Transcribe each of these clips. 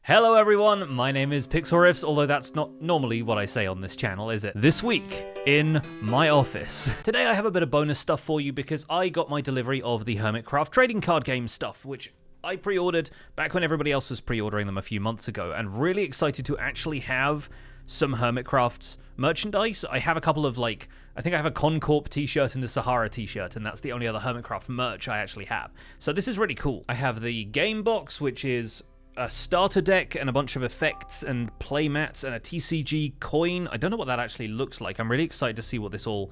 Hello everyone, my name is Pixlriffs, although that's not normally what I say on this channel, is it? This week, in my office. Today I have a bit of bonus stuff for you because I got my delivery of the Hermitcraft Trading Card Game stuff, which I pre-ordered back when everybody else was pre-ordering them a few months ago, and really excited to actually have some Hermitcraft merchandise. I have a couple of, I think I have a Concorp t-shirt and a Sahara t-shirt, and that's the only other Hermitcraft merch I actually have. So this is really cool. I have the game box, which is a starter deck and a bunch of effects and playmats and a TCG coin. I don't know what that actually looks like. I'm really excited to see what this all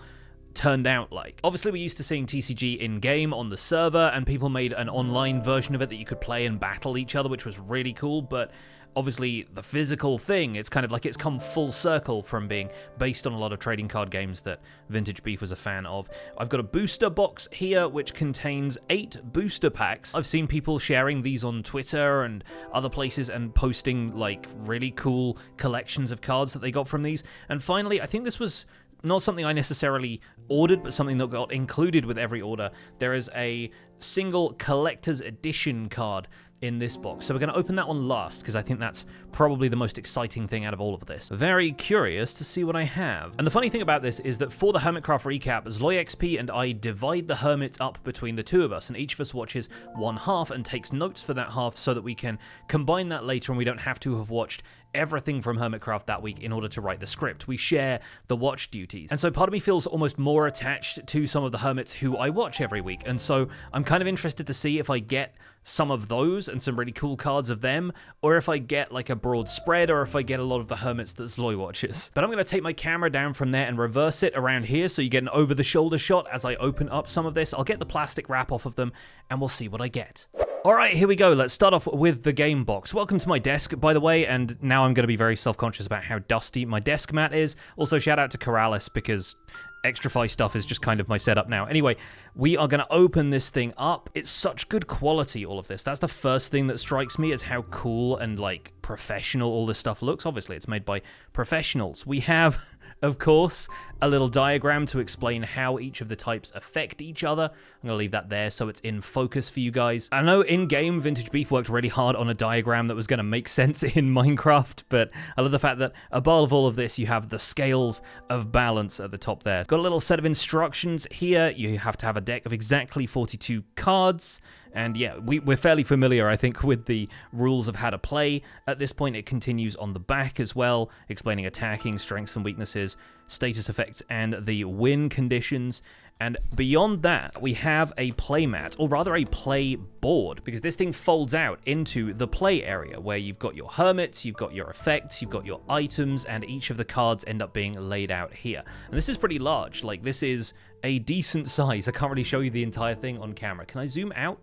turned out like. Obviously, we're used to seeing TCG in-game on the server, and people made an online version of it that you could play and battle each other, which was really cool, but obviously the physical thing, it's kind of like it's come full circle from being based on a lot of trading card games that Vintage Beef was a fan of. I've got a booster box here which contains 8 booster packs. I've seen people sharing these on Twitter and other places and posting really cool collections of cards that they got from these. And finally, I think this was not something I necessarily ordered, but something that got included with every order. There is a single collector's edition card in this box. So we're going to open that one last, because I think that's probably the most exciting thing out of all of this. Very curious to see what I have. And the funny thing about this is that for the Hermitcraft Recap, ZloyXP and I divide the Hermit up between the two of us, and each of us watches one half and takes notes for that half so that we can combine that later and we don't have to have watched everything from Hermitcraft that week in order to write the script. We share the watch duties. And so part of me feels almost more attached to some of the Hermits who I watch every week. And so I'm kind of interested to see if I get some of those and some really cool cards of them, or if I get a broad spread, or if I get a lot of the Hermits that Zloy watches. But I'm going to take my camera down from there and reverse it around here so you get an over-the-shoulder shot as I open up some of this. I'll get the plastic wrap off of them and we'll see what I get. Alright, here we go. Let's start off with the game box. Welcome to my desk, by the way, and now I'm going to be very self-conscious about how dusty my desk mat is. Also, shout out to Corrales, because Extrafy stuff is just kind of my setup now. Anyway, we are going to open this thing up. It's such good quality, all of this. That's the first thing that strikes me, is how cool and, professional all this stuff looks. Obviously, it's made by professionals. We have, of course, a little diagram to explain how each of the types affect each other. I'm going to leave that there so it's in focus for you guys. I know in-game, Vintage Beef worked really hard on a diagram that was going to make sense in Minecraft, but I love the fact that above all of this, you have the scales of balance at the top there. Got a little set of instructions here. You have to have a deck of exactly 42 cards. And yeah, we're fairly familiar, I think, with the rules of how to play. At this point, it continues on the back as well, explaining attacking, strengths and weaknesses, status effects, and the win conditions. And beyond that, we have a playmat, or rather a play board, because this thing folds out into the play area, where you've got your hermits, you've got your effects, you've got your items, and each of the cards end up being laid out here. And this is pretty large. This is a decent size. I can't really show you the entire thing on camera. Can I zoom out?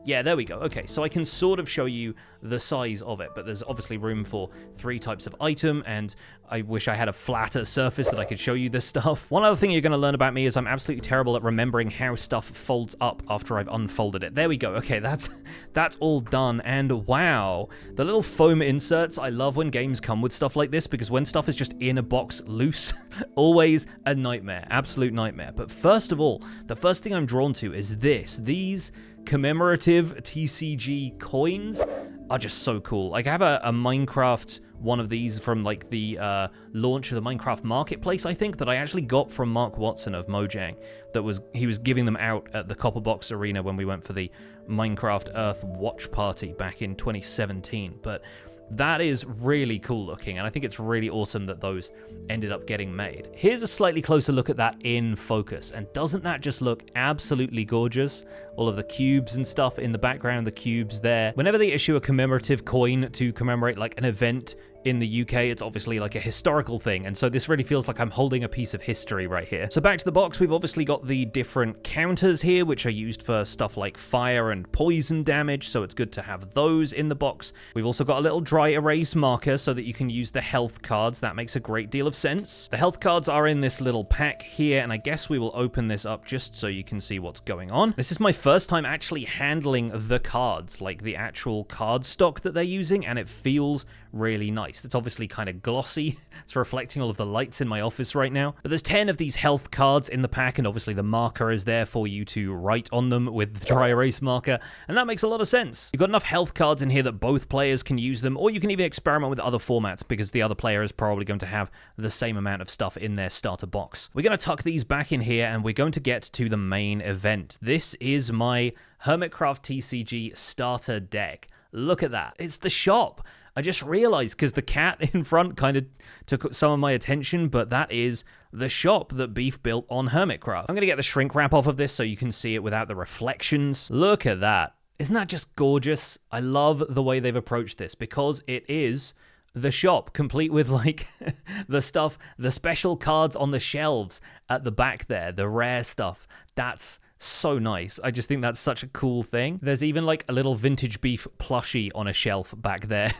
Yeah, there we go. Okay, so I can sort of show you the size of it, but there's obviously room for 3 types of item, and I wish I had a flatter surface that I could show you this stuff. One other thing you're going to learn about me is I'm absolutely terrible at remembering how stuff folds up after I've unfolded it. There we go. Okay, that's all done, and wow, the little foam inserts. I love when games come with stuff like this, because when stuff is just in a box loose, always a nightmare, absolute nightmare. But first of all, the first thing I'm drawn to is these commemorative TCG coins are just so cool. I have a Minecraft one of these from the launch of the Minecraft Marketplace, I think, that I actually got from Mark Watson of Mojang. He was giving them out at the Copperbox Arena when we went for the Minecraft Earth watch party back in 2017. But that is really cool looking, and I think it's really awesome that those ended up getting made. Here's a slightly closer look at that in focus, and doesn't that just look absolutely gorgeous? All of the cubes and stuff in the background, the cubes there. Whenever they issue a commemorative coin to commemorate an event in the UK, it's obviously a historical thing, and so this really feels like I'm holding a piece of history right here. So back to the box, we've obviously got the different counters here, which are used for stuff like fire and poison damage, so it's good to have those in the box. We've also got a little dry erase marker so that you can use the health cards. That makes a great deal of sense. The health cards are in this little pack here, and I guess we will open this up just so you can see what's going on. This is my first time actually handling the cards, the actual card stock that they're using, and it feels really nice. nice. It's obviously kind of glossy. It's reflecting all of the lights in my office right now. But there's 10 of these health cards in the pack, and obviously the marker is there for you to write on them with the dry erase marker, and that makes a lot of sense. You've got enough health cards in here that both players can use them, or you can even experiment with other formats because the other player is probably going to have the same amount of stuff in their starter box. We're going to tuck these back in here, and we're going to get to the main event. This is my Hermitcraft TCG starter deck. Look at that. It's the shop. I just realized because the cat in front kind of took some of my attention, but that is the shop that Beef built on Hermitcraft. I'm going to get the shrink wrap off of this so you can see it without the reflections. Look at that. Isn't that just gorgeous? I love the way they've approached this because it is the shop, complete with like the stuff, the special cards on the shelves at the back there, the rare stuff. That's so nice. I just think that's such a cool thing. There's even like a little vintage Beef plushie on a shelf back there.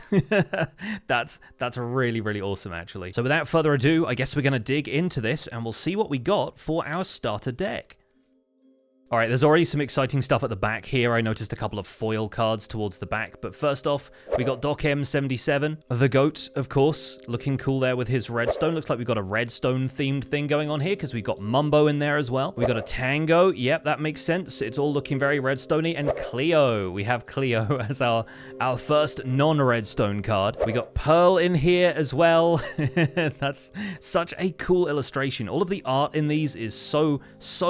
That's really, really awesome, actually. So without further ado, I guess we're going to dig into this and we'll see what we got for our starter deck. All right, there's already some exciting stuff at the back here. I noticed a couple of foil cards towards the back. But first off, we got Doc M77. The goat, of course, looking cool there with his redstone. Looks like we've got a redstone-themed thing going on here because we've got Mumbo in there as well. We got a Tango. Yep, that makes sense. It's all looking very redstone-y. And Cleo. We have Cleo as our first non-redstone card. We got Pearl in here as well. That's such a cool illustration. All of the art in these is so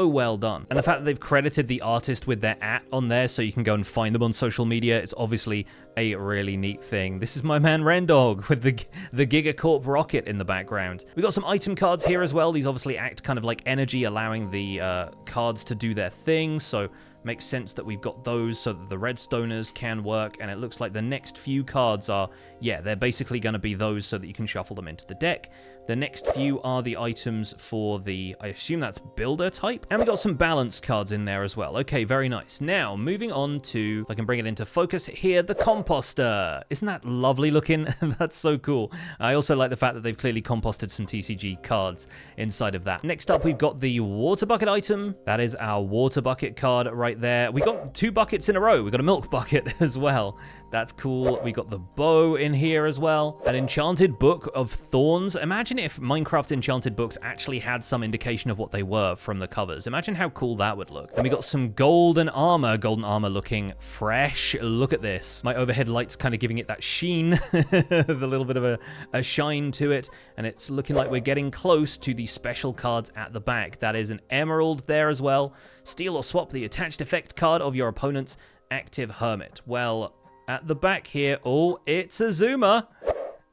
well done. And the fact that they've credited the artist with their @ on there so you can go and find them on social media. It's obviously a really neat thing. This is my man Rendog with the Gigacorp rocket in the background. We got some item cards here as well. These obviously act kind of like energy, allowing the cards to do their thing. So makes sense that we've got those so that the redstoners can work. And it looks like the next few cards are, yeah, they're basically going to be those so that you can shuffle them into the deck. The next few are the items for the, I assume that's builder type. And we got some balance cards in there as well. Okay, very nice. Now, moving on to, if I can bring it into focus here, the composter. Isn't that lovely looking? That's so cool. I also like the fact that they've clearly composted some TCG cards inside of that. Next up, we've got the water bucket item. That is our water bucket card right there. We got 2 buckets in a row. We got a milk bucket as well. That's cool. We got the bow in here as well. An enchanted book of thorns. Imagine if Minecraft enchanted books actually had some indication of what they were from the covers. Imagine how cool that would look. And we got some golden armor looking fresh. Look at this. My overhead light's kind of giving it that sheen, the little bit of a shine to it. And it's looking like we're getting close to the special cards at the back. That is an emerald there as well. Steal or swap the attached effect card of your opponent's active hermit. Well, at the back here, oh, it's Azuma.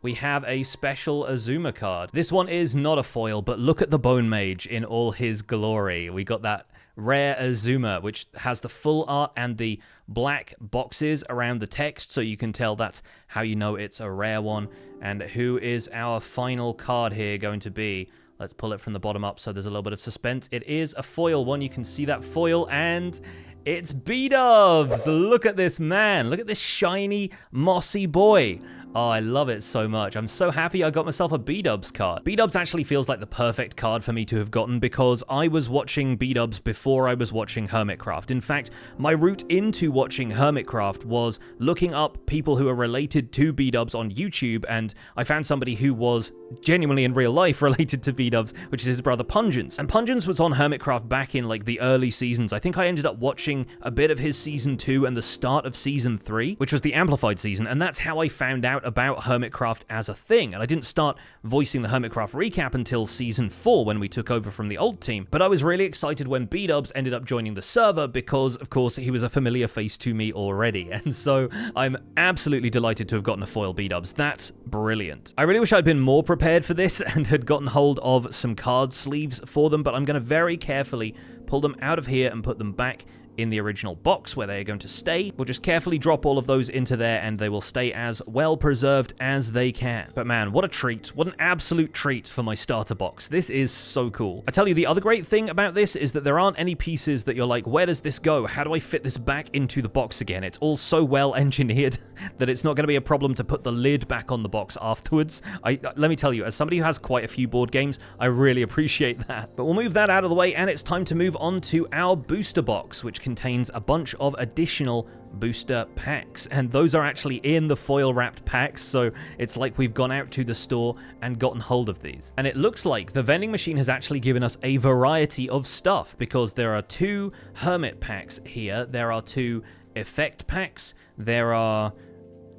We have a special Azuma card. This one is not a foil, but look at the Bone Mage in all his glory. We got that rare Azuma, which has the full art and the black boxes around the text, so you can tell that's how you know it's a rare one. And who is our final card here going to be? Let's pull it from the bottom up so there's a little bit of suspense. It is a foil one. You can see that foil, and it's B-Dubs. Look at this man. Look at this shiny, mossy boy. Oh, I love it so much. I'm so happy I got myself a B-Dubs card. B-Dubs actually feels like the perfect card for me to have gotten because I was watching B-Dubs before I was watching Hermitcraft. In fact, my route into watching Hermitcraft was looking up people who are related to B-Dubs on YouTube, and I found somebody who was genuinely in real life related to B-Dubs, which is his brother Pungence. And Pungence was on Hermitcraft back in like the early seasons. I think I ended up watching a bit of his season 2 and the start of season 3, which was the amplified season, and that's how I found out about Hermitcraft as a thing. And I didn't start voicing the Hermitcraft recap until season 4 when we took over from the old team. But I was really excited when B-Dubs ended up joining the server because, of course, he was a familiar face to me already. And so I'm absolutely delighted to have gotten a foil B-Dubs. That's brilliant. I really wish I'd been more prepared for this and had gotten hold of some card sleeves for them, but I'm going to very carefully pull them out of here and put them back in the original box where they are going to stay. We'll just carefully drop all of those into there and they will stay as well preserved as they can. But man, what a treat. What an absolute treat for my starter box. This is so cool. I tell you, the other great thing about this is that there aren't any pieces that you're like, where does this go? How do I fit this back into the box again? It's all so well engineered that it's not going to be a problem to put the lid back on the box afterwards. Let me tell you, as somebody who has quite a few board games, I really appreciate that. But we'll move that out of the way and it's time to move on to our booster box, which contains a bunch of additional booster packs, and those are actually in the foil wrapped packs, so it's like we've gone out to the store and gotten hold of these. And it looks like the vending machine has actually given us a variety of stuff, because there are 2 Hermit packs here, there are 2 effect packs, there are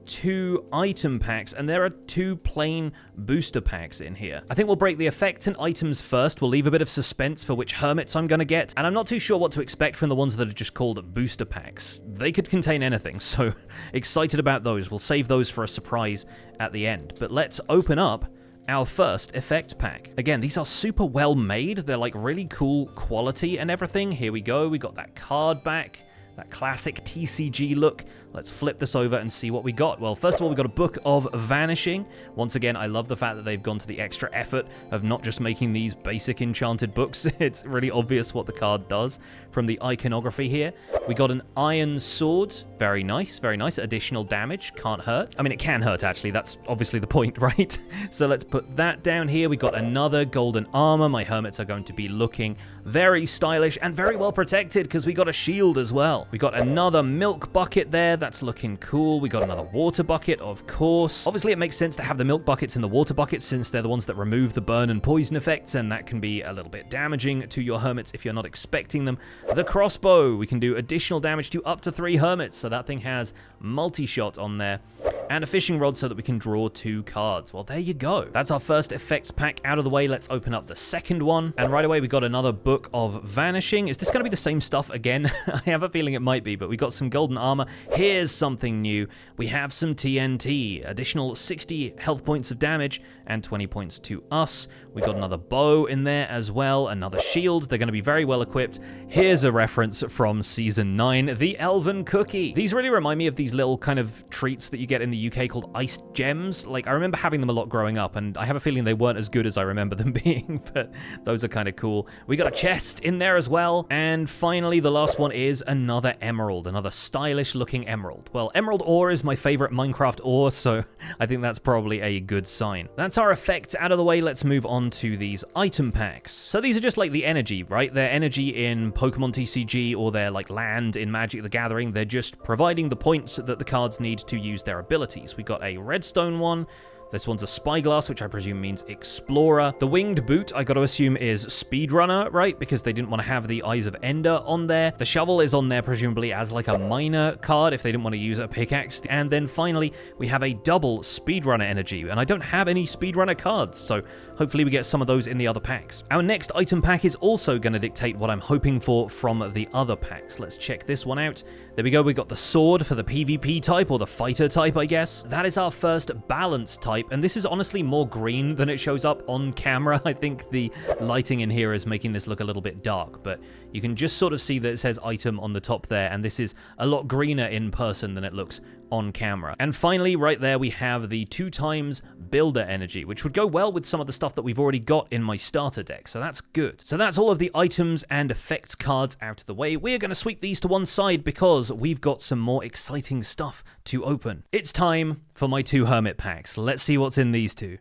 2 item packs, and there are 2 plain booster packs in here. I think we'll break the effects and items first. We'll leave a bit of suspense for which hermits I'm going to get, and I'm not too sure what to expect from the ones that are just called booster packs. They could contain anything, so excited about those. We'll save those for a surprise at the end. But let's open up our first effect pack. Again, these are super well made. They're like really cool quality and everything. Here we go. We got that card back. That classic TCG look. Let's flip this over and see what we got. Well, first of all, we got a Book of Vanishing. Once again, I love the fact that they've gone to the extra effort of not just making these basic enchanted books. It's really obvious what the card does from the iconography here. We got an Iron Sword. Very nice, very nice. Additional damage. Can't hurt. I mean, it can hurt, actually. That's obviously the point, right? So let's put that down here. We got another Golden Armor. My hermits are going to be looking very stylish and very well protected, because we got a shield as well. We got another Milk Bucket there. That's looking cool. We got another Water Bucket, of course. Obviously, it makes sense to have the Milk Buckets and the Water Buckets, since they're the ones that remove the burn and poison effects, and that can be a little bit damaging to your hermits if you're not expecting them. The Crossbow. We can do additional damage to up to 3 hermits, so that thing has multi-shot on there. And a Fishing Rod so that we can draw 2 cards. Well, there you go. That's our first effects pack out of the way. Let's open up the second one. And right away, we got another Book of Vanishing. Is this going to be the same stuff again? I have a feeling it might be, but we got some Golden Armor. Here's something new. We have some TNT. Additional 60 health points of damage and 20 points to us. We got another bow in there as well. Another shield. They're going to be very well equipped. Here's a reference from Season 9, the Elven Cookie. These really remind me of these little kind of treats that you get in the UK called iced gems. Like, I remember having them a lot growing up, and I have a feeling they weren't as good as I remember them being, but those are kind of cool. We got a chest in there as well. And finally, the last one is another emerald, another stylish looking emerald. Well, emerald ore is my favorite Minecraft ore, so I think that's probably a good sign. That's our effects out of the way. Let's move on to these item packs. So these are just like the energy, right? They're energy in Pokemon TCG, or they're like land in Magic the Gathering. They're just providing the points that the cards need to use their abilities. We got a redstone one. This one's a Spyglass, which I presume means Explorer. The Winged Boot, I gotta assume, is Speedrunner, right? Because they didn't want to have the Eyes of Ender on there. The Shovel is on there, presumably, as like a miner card, if they didn't want to use a pickaxe. And then finally, we have a double Speedrunner energy. And I don't have any Speedrunner cards, so hopefully we get some of those in the other packs. Our next item pack is also going to dictate what I'm hoping for from the other packs. Let's check this one out. There we go. We got the sword for the PvP type, or the fighter type, I guess. That is our first balance type, and this is honestly more green than it shows up on camera. I think the lighting in here is making this look a little bit dark, but you can just sort of see that it says item on the top there, and this is a lot greener in person than it looks on camera. And finally, right there, we have the 2x builder energy, which would go well with some of the stuff that we've already got in my starter deck, so that's good. So that's all of the items and effects cards out of the way. We're going to sweep these to one side because we've got some more exciting stuff to open. It's time for my 2 Hermit packs. Let's see what's in these 2.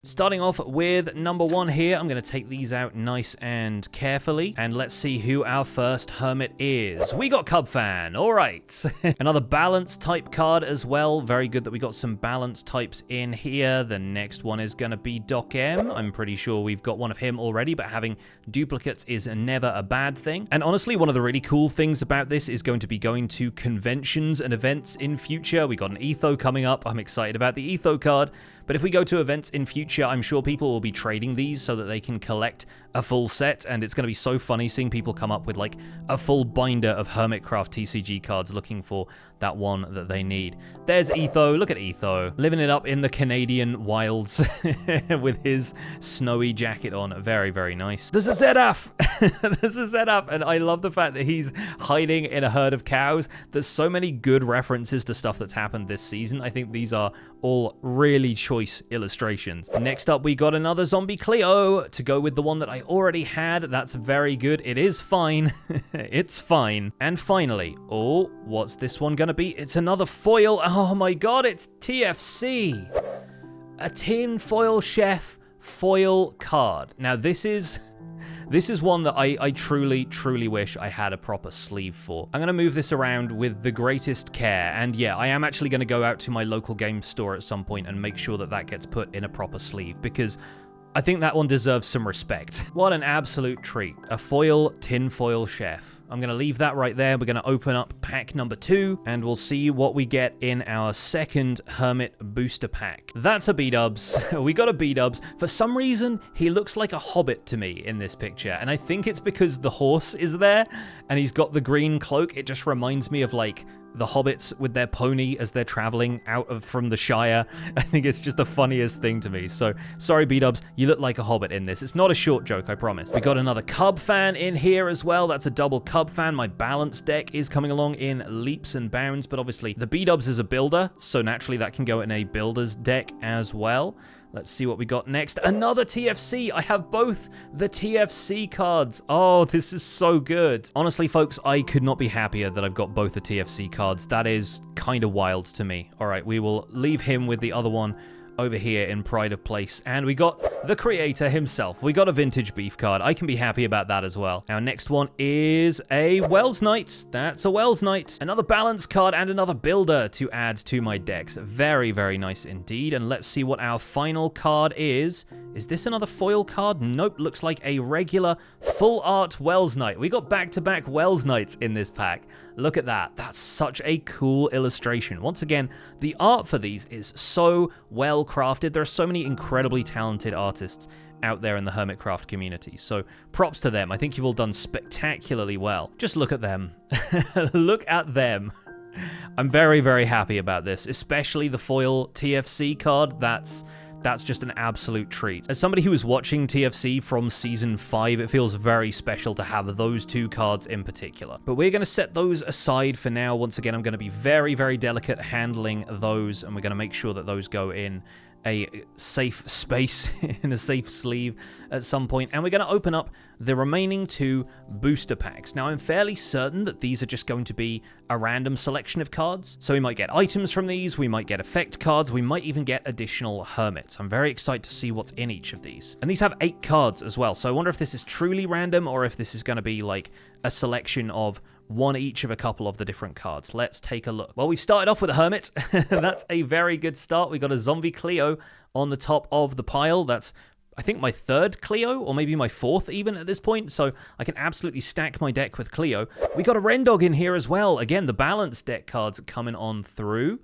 Starting off with number 1 here, I'm going to take these out nice and carefully, and let's see who our first Hermit is. We got Cubfan, alright. Another balance type card as well, very good that we got some balance types in here. The next one is going to be Doc M. I'm pretty sure we've got one of him already, but having duplicates is never a bad thing. And honestly, one of the really cool things about this is going to be going to conventions and events in future. We got an Etho coming up. I'm excited about the Etho card. But if we go to events in future, I'm sure people will be trading these so that they can collect a full set, and it's going to be so funny seeing people come up with like a full binder of Hermitcraft TCG cards looking for that one that they need. There's Etho. Look at Etho, living it up in the Canadian wilds with his snowy jacket on. Very, very nice. There's a Zedaf. There's a Zedaf, and I love the fact that he's hiding in a herd of cows. There's so many good references to stuff that's happened this season. I think these are all really choice illustrations. Next up, we got another Zombie Cleo to go with the one that I already had. That's very good. It is fine. It's fine. And finally, oh, what's this one gonna be? It's another foil. Oh my god, it's TFC. A Tin Foil Chef foil card. Now this is This is one that I truly, truly wish I had a proper sleeve for. I'm going to move this around with the greatest care. And yeah, I am actually going to go out to my local game store at some point and make sure that that gets put in a proper sleeve, because I think that one deserves some respect. What an absolute treat. A foil tinfoil chef. I'm going to leave that right there. We're going to open up pack number 2, and we'll see what we get in our second Hermit booster pack. That's a B-dubs. We got a B-dubs. For some reason, he looks like a hobbit to me in this picture, and I think it's because the horse is there, and he's got the green cloak. It just reminds me of, like, the hobbits with their pony as they're traveling from the Shire. I think it's just the funniest thing to me. So, sorry, B-dubs, you look like a hobbit in this. It's not a short joke, I promise. We got another Cub fan in here as well. That's a double Cub fan. My balance deck is coming along in leaps and bounds, but obviously the B-dubs is a builder, so naturally that can go in a builder's deck as well. Let's see what we got next. Another TFC. I have both the TFC cards. Oh, this is so good. Honestly, folks, I could not be happier that I've got both the TFC cards. That is kind of wild to me. All right, we will leave him with the other one over here in pride of place. And we got the creator himself. We got a vintage beef card. I can be happy about that as well. Our next one is a Wells Knight. That's a Wells Knight. Another balance card and another builder to add to my decks. Very, very nice indeed. And let's see what our final card is. Is this another foil card? Nope, looks like a regular full art Wells Knight. We got back-to-back Wells Knights in this pack. Look at that. That's such a cool illustration. Once again, the art for these is so well crafted. There are so many incredibly talented artists out there in the Hermitcraft community. So props to them. I think you've all done spectacularly well. Just look at them. Look at them. I'm very, very happy about this, especially the foil TFC card. That's just an absolute treat. As somebody who was watching TFC from Season 5, it feels very special to have those two cards in particular. But we're going to set those aside for now. Once again, I'm going to be very, very delicate handling those, and we're going to make sure that those go in a safe space, in a safe sleeve at some point. And we're going to open up the remaining 2 booster packs. Now, I'm fairly certain that these are just going to be a random selection of cards. So we might get items from these, we might get effect cards, we might even get additional hermits. I'm very excited to see what's in each of these. And these have 8 cards as well. So I wonder if this is truly random or if this is going to be like a selection of one each of a couple of the different cards. Let's take a look. Well, we started off with a Hermit. That's a very good start. We got a Zombie Cleo on the top of the pile. That's, I think, my 3rd Cleo, or maybe my 4th even at this point, so I can absolutely stack my deck with Cleo. We got a Rendog in here as well. Again, the balance deck cards coming on through.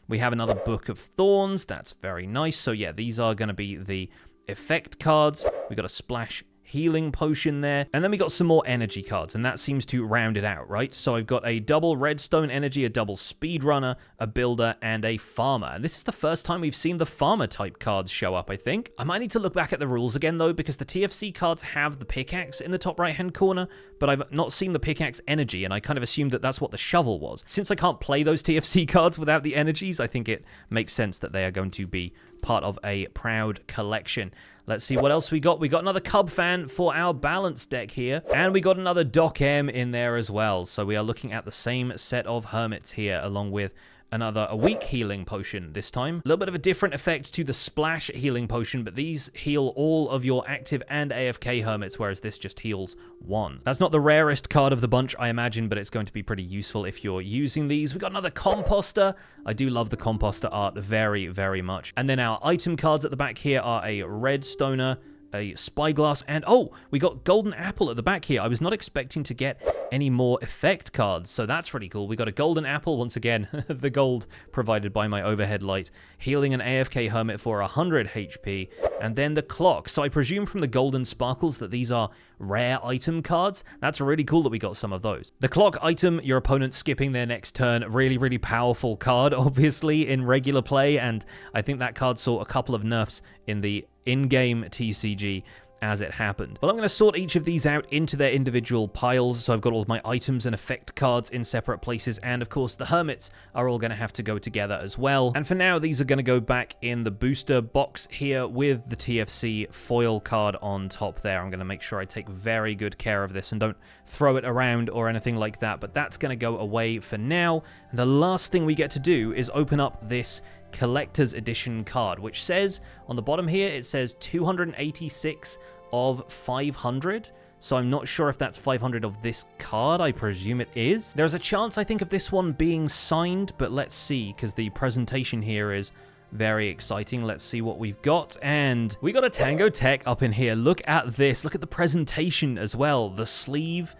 We have another Book of Thorns. That's very nice. So yeah, these are going to be the effect cards. We got a Splash Healing Potion there, and then we got some more energy cards, and that seems to round it out, right? So I've got a double Redstone Energy, a double Speedrunner, a Builder, and a Farmer. And this is the first time we've seen the Farmer type cards show up, I think. I might need to look back at the rules again, though, because the TFC cards have the pickaxe in the top right-hand corner, but I've not seen the pickaxe energy, and I kind of assumed that that's what the shovel was. Since I can't play those TFC cards without the energies, I think it makes sense that they are going to be part of a proud collection. Let's see what else we got. We got another Cub fan for our balance deck here. And we got another Doc M in there as well. So we are looking at the same set of hermits here, along with a weak healing potion this time. A little bit of a different effect to the splash healing potion, but these heal all of your active and AFK hermits, whereas this just heals one. That's not the rarest card of the bunch, I imagine, but it's going to be pretty useful if you're using these. We got another composter. I do love the composter art very, very much. And then our item cards at the back here are a redstoner, a spyglass, and oh, we got golden apple at the back here. I was not expecting to get any more effect cards, so that's pretty cool. We got a golden apple, once again, the gold provided by my overhead light, healing an AFK hermit for 100 HP, and then the clock. So I presume from the golden sparkles that these are rare item cards. That's really cool that we got some of those. The clock item, your opponent skipping their next turn, really, really powerful card, obviously, in regular play, and I think that card saw a couple of nerfs in the in-game TCG as it happened. Well, I'm going to sort each of these out into their individual piles, so I've got all of my items and effect cards in separate places, and of course the hermits are all going to have to go together as well. And for now, these are going to go back in the booster box here with the TFC foil card on top there. I'm going to make sure I take very good care of this and don't throw it around or anything like that, but that's going to go away for now. And the last thing we get to do is open up this collector's edition card, which says on the bottom here, it says 286 of 500. so I'm not sure if that's 500 of this card. I presume it is. There's a chance, I think, of this one being signed, but let's see, because the presentation here is very exciting. Let's see what we've got. And we got a Tango Tech up in here. Look at this. Look at the presentation as well. The sleeve,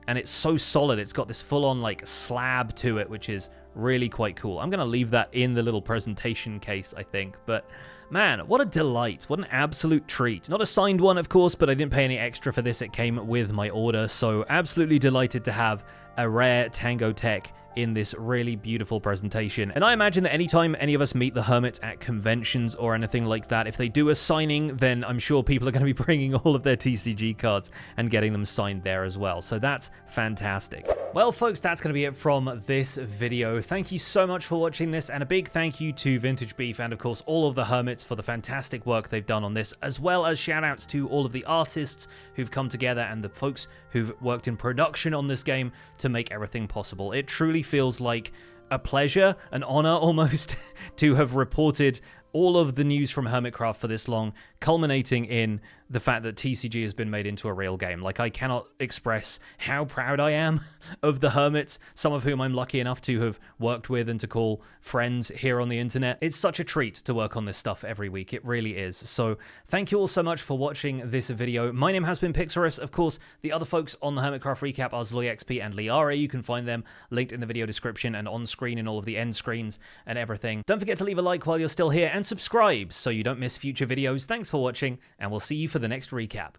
and it's so solid. It's got this full-on like slab to it, which is really quite cool. I'm going to leave that in the little presentation case, I think. But man, what a delight. What an absolute treat. Not a signed one, of course, but I didn't pay any extra for this. It came with my order, so absolutely delighted to have a rare Tango Tech in this really beautiful presentation. And I imagine that anytime any of us meet the Hermits at conventions or anything like that, if they do a signing, then I'm sure people are going to be bringing all of their TCG cards and getting them signed there as well. So that's fantastic. Well, folks, that's going to be it from this video. Thank you so much for watching this, and a big thank you to Vintage Beef and, of course, all of the Hermits for the fantastic work they've done on this, as well as shout-outs to all of the artists who've come together and the folks who've worked in production on this game to make everything possible. It truly feels like a pleasure, an honor almost, to have reported all of the news from Hermitcraft for this long, culminating in the fact that TCG has been made into a real game. Like, I cannot express how proud I am of the Hermits, some of whom I'm lucky enough to have worked with and to call friends here on the internet. It's such a treat to work on this stuff every week. It really is. So thank you all so much for watching this video. My name has been Pixlriffs. Of course, the other folks on the Hermitcraft Recap are ZloyXP and Liara. You can find them linked in the video description and on screen in all of the end screens and everything. Don't forget to leave a like while you're still here and subscribe so you don't miss future videos. Thanks for watching, and we'll see you for the next recap.